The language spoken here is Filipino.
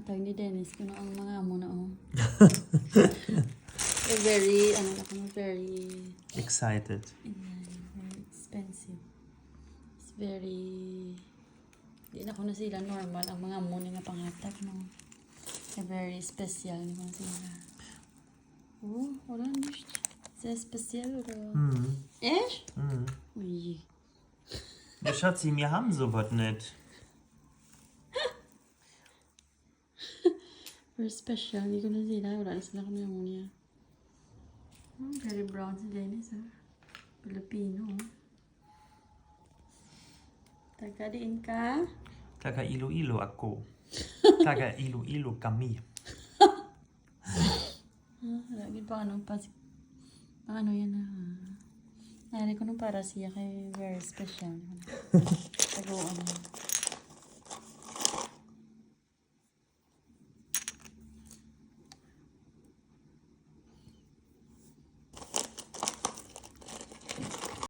pangatag ni Dennis kuno ang mga amo na They're very, very excited. very expensive. It's very, di na ko na sila normal ang mga amo nga pangatag no. They're very special naman sila. Oh, wala nicht. Sehr speziell oder? Echt? Ui. Ja, Schatzi, wir haben sowas nicht. Very special. Hindi ko na sila. Wala na sila kami yung niya. Very brown si Dennis, ha? Filipino, Taga diin ka? Taga Iloilo ako. Taga Iloilo kami. Lagi pa ano yan, ha? Nari ko nung para siya kay very special.